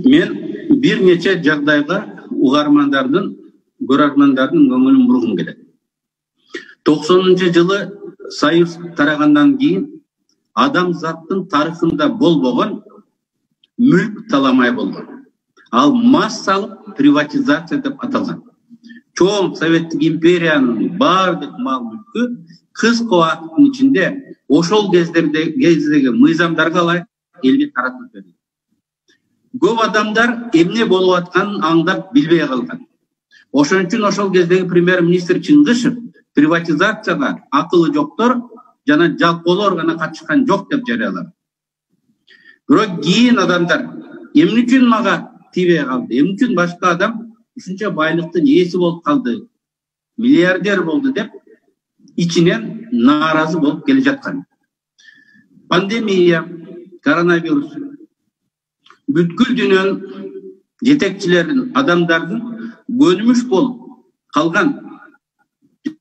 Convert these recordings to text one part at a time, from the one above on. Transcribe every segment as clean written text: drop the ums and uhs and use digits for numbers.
Мен bir neçe жағдайға угармандардын, көрөрмандардын көңүлүн бургум келет. 90-жылы Союз тарагандан кийин адамзаттын тарыхында болбогон мүлк таламай болгон. Ал массалык приватизация деп аталган. Çoğun Советтик империянын бардык мал мүлкү кыска убакыттын ичинде ошол кездеги мыйзамдарга ылайык элге таратылып берилди. Көп адамдар эмне болуп атканын аңдап билбей калган. Ошон үчүн ошол кездеги премьер-министр Чыңгышев приватизацияга акылы жоктор жана жалкоолор гана катышкан жок деп жарыялады. Бирок кийин адамдар эмне үчүн мага тийбей калды, эмне үчүн башка адам ушунча байлыктын ээси болуп калды, миллиардер болду деп ичинен нааразы болуп келе жаткан. Пандемия, коронавирус бүткүл дүйнөнүн жетекчилерин, адамдардын көнүмүш болуп калган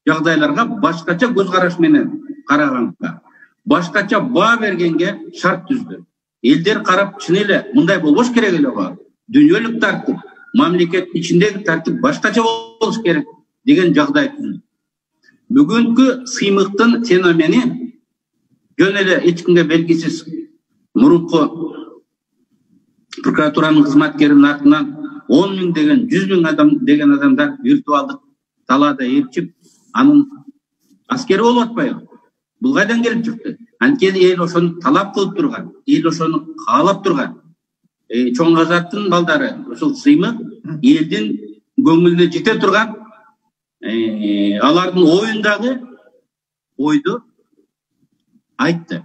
жагдайларга башкача көз караш менен караганга, башкача баа бергенге шарт түздү. Элдер карап, чын эле мындай болбош керек эле го. Дүйнөлүк тартип, мамлекеттин ичиндеги тартип башкача болуш керек деген жагдай түздү. Бүгүнкү сыймыктын феномени жөн эле эч кимге белгисиз мурунку прокуратуранын кызматкеринин артынан 10 миң деген, 100 миң адам деген адамдар виртуалдык талаада ээрчип, анын аскери болуп атпайбы? Бул кайдан келип чыкты? Анткени эл ошону талап кылып турган, эл ошону каалап турган. Чоң азаттын балдары ошол сыймык элдин көңүлүнө жете турган, алардын оюндагы ойду айтты.